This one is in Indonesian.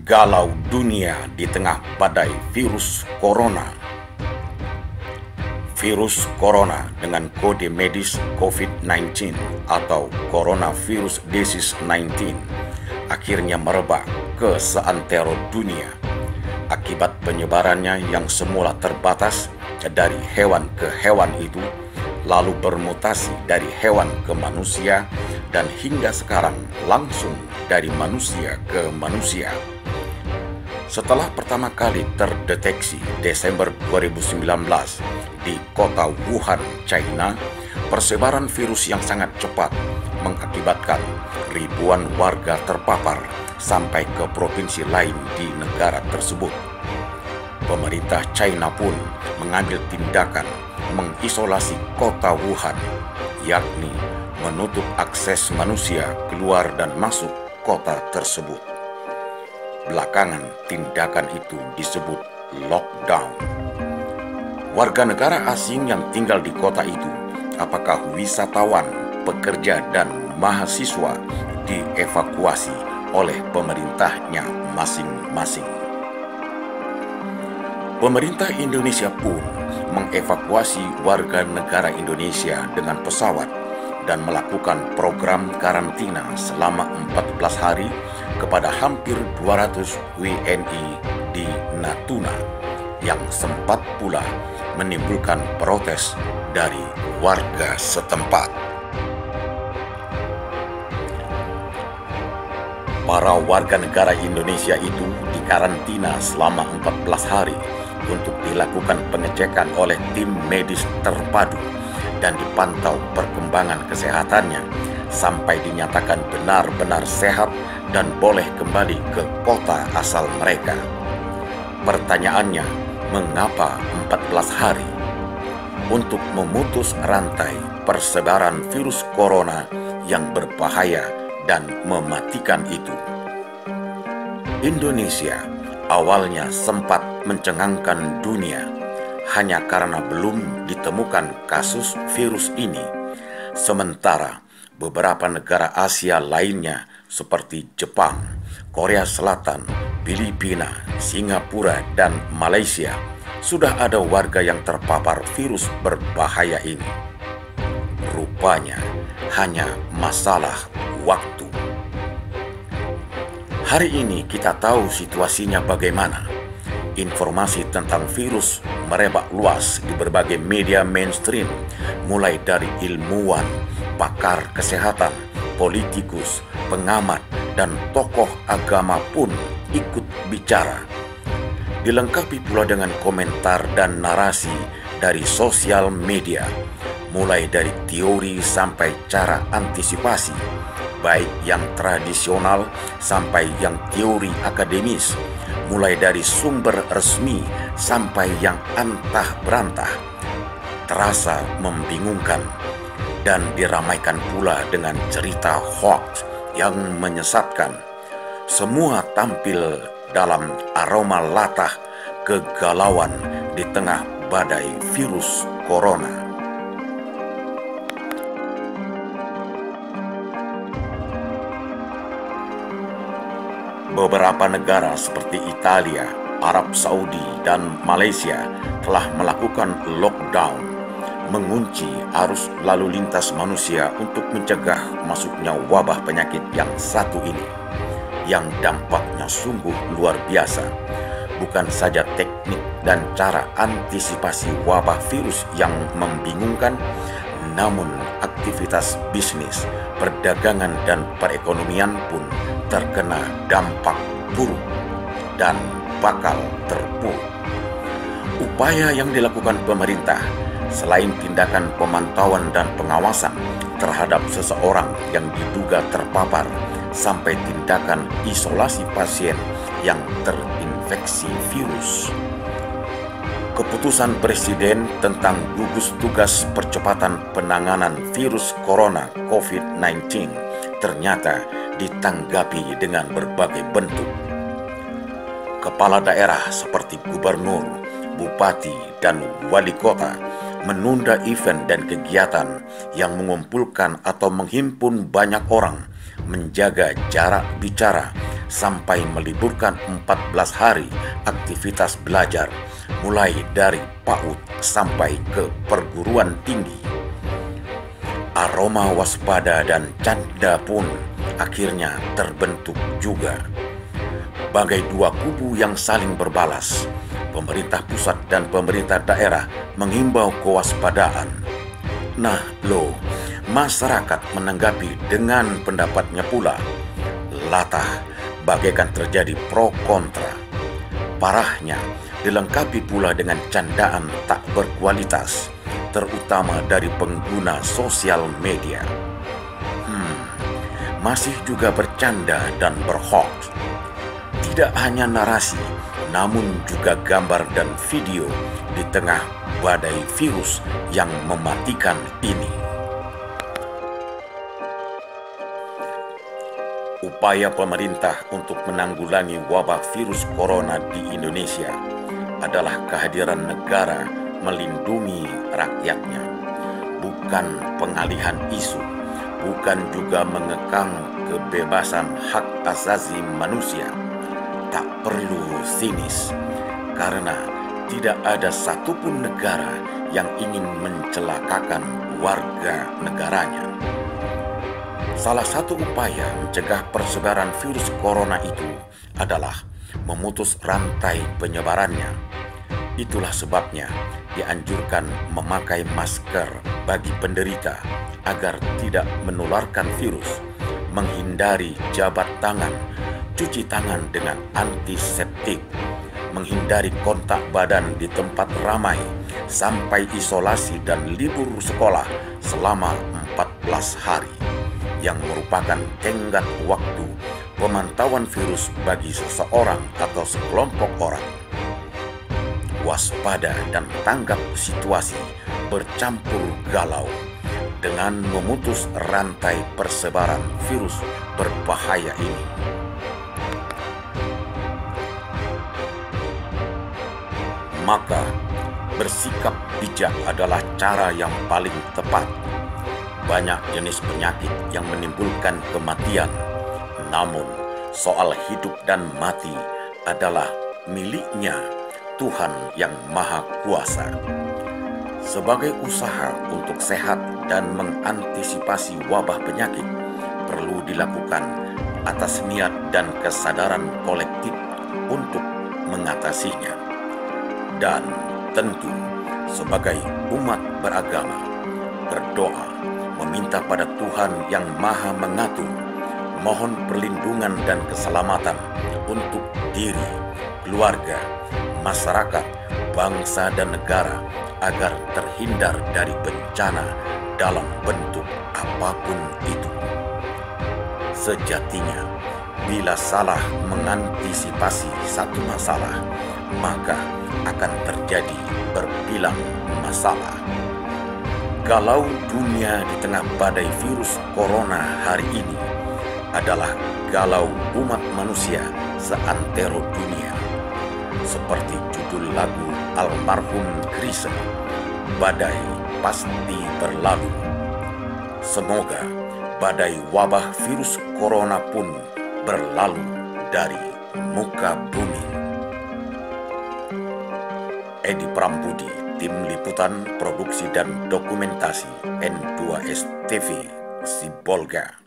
Galau dunia di tengah badai virus corona. Virus corona dengan kode medis COVID-19 atau Coronavirus Disease 19 akhirnya merebak ke seantero dunia akibat penyebarannya yang semula terbatas dari hewan ke hewan itu, lalu bermutasi dari hewan ke manusia, dan hingga sekarang langsung dari manusia ke manusia. Setelah pertama kali terdeteksi Desember 2019 di kota Wuhan, China, persebaran virus yang sangat cepat mengakibatkan ribuan warga terpapar sampai ke provinsi lain di negara tersebut. Pemerintah China pun mengambil tindakan mengisolasi kota Wuhan, yakni menutup akses manusia keluar dan masuk kota tersebut. Belakangan tindakan itu disebut lockdown. Warga negara asing yang tinggal di kota itu, apakah wisatawan, pekerja, dan mahasiswa, dievakuasi oleh pemerintahnya masing-masing. Pemerintah Indonesia pun mengevakuasi warga negara Indonesia dengan pesawat dan melakukan program karantina selama 14 hari kepada hampir 200 WNI di Natuna yang sempat pula menimbulkan protes dari warga setempat. Para warga negara Indonesia itu dikarantina selama 14 hari untuk dilakukan pengecekan oleh tim medis terpadu dan dipantau perkembangan kesehatannya sampai dinyatakan benar-benar sehat dan boleh kembali ke kota asal mereka. Pertanyaannya, mengapa 14 hari? Untuk memutus rantai persebaran virus corona yang berbahaya dan mematikan itu. Indonesia awalnya sempat mencengangkan dunia hanya karena belum ditemukan kasus virus ini, sementara beberapa negara Asia lainnya seperti Jepang, Korea Selatan, Filipina, Singapura, dan Malaysia sudah ada warga yang terpapar virus berbahaya ini. Rupanya hanya masalah waktu. Hari ini kita tahu situasinya bagaimana. Informasi tentang virus merebak luas di berbagai media mainstream, mulai dari ilmuwan, pakar kesehatan, politikus, pengamat, dan tokoh agama pun ikut bicara. Dilengkapi pula dengan komentar dan narasi dari sosial media, mulai dari teori sampai cara antisipasi, baik yang tradisional sampai yang teori akademis, mulai dari sumber resmi sampai yang antah berantah, terasa membingungkan dan diramaikan pula dengan cerita hoax yang menyesatkan. Semua tampil dalam aroma latah kegalauan di tengah badai virus corona. Beberapa negara seperti Italia, Arab Saudi, dan Malaysia telah melakukan lockdown, mengunci arus lalu lintas manusia untuk mencegah masuknya wabah penyakit yang satu ini, yang dampaknya sungguh luar biasa. Bukan saja teknik dan cara antisipasi wabah virus yang membingungkan, namun aktivitas bisnis, perdagangan, dan perekonomian pun terkena dampak buruk dan bakal terpuruk. Upaya yang dilakukan pemerintah, selain tindakan pemantauan dan pengawasan terhadap seseorang yang diduga terpapar, sampai tindakan isolasi pasien yang terinfeksi virus. Keputusan Presiden tentang gugus tugas percepatan penanganan virus corona COVID-19 ternyata ditanggapi dengan berbagai bentuk. Kepala daerah seperti gubernur, bupati, dan wali kota menunda event dan kegiatan yang mengumpulkan atau menghimpun banyak orang menjaga jarak bicara, sampai meliburkan 14 hari aktivitas belajar, mulai dari PAUD sampai ke perguruan tinggi. Aroma waspada dan canda pun akhirnya terbentuk juga. Bagai dua kubu yang saling berbalas, pemerintah pusat dan pemerintah daerah mengimbau kewaspadaan. Nah loh, masyarakat menanggapi dengan pendapatnya pula. Latah, bagaikan terjadi pro kontra. Parahnya, dilengkapi pula dengan candaan tak berkualitas, terutama dari pengguna sosial media. Masih juga bercanda dan berhoax. Tidak hanya narasi, namun juga gambar dan video di tengah badai virus yang mematikan ini. Upaya pemerintah untuk menanggulangi wabah virus corona di Indonesia adalah kehadiran negara melindungi rakyatnya, bukan pengalihan isu, bukan juga mengekang kebebasan hak asasi manusia. Tak perlu sinis, karena tidak ada satupun negara yang ingin mencelakakan warga negaranya. Salah satu upaya mencegah persebaran virus corona itu adalah memutus rantai penyebarannya. Itulah sebabnya dianjurkan memakai masker bagi penderita agar tidak menularkan virus, menghindari jabat tangan, cuci tangan dengan antiseptik, menghindari kontak badan di tempat ramai, sampai isolasi dan libur sekolah selama 14 hari, yang merupakan tenggat waktu pemantauan virus bagi seseorang atau sekelompok orang. Waspada dan tanggap situasi bercampur galau dengan memutus rantai persebaran virus berbahaya ini. Maka, bersikap bijak adalah cara yang paling tepat. Banyak jenis penyakit yang menimbulkan kematian, namun soal hidup dan mati adalah miliknya Tuhan yang Maha Kuasa. Sebagai usaha untuk sehat dan mengantisipasi wabah penyakit, perlu dilakukan atas niat dan kesadaran kolektif untuk mengatasinya. Dan tentu sebagai umat beragama, berdoa, meminta pada Tuhan yang Maha Mengatur, mohon perlindungan dan keselamatan untuk diri, keluarga, masyarakat, bangsa dan negara agar terhindar dari bencana dalam bentuk apapun itu. Sejatinya, bila salah mengantisipasi satu masalah, maka akan terjadi berbilang masalah. Galau dunia di tengah badai virus corona hari ini adalah galau umat manusia seantero dunia. Seperti judul lagu almarhum Chrisye, badai pasti berlalu. Semoga badai wabah virus corona pun berlalu dari muka bumi. Edi Prambudi, Tim Liputan Produksi dan Dokumentasi N2S TV, Sibolga.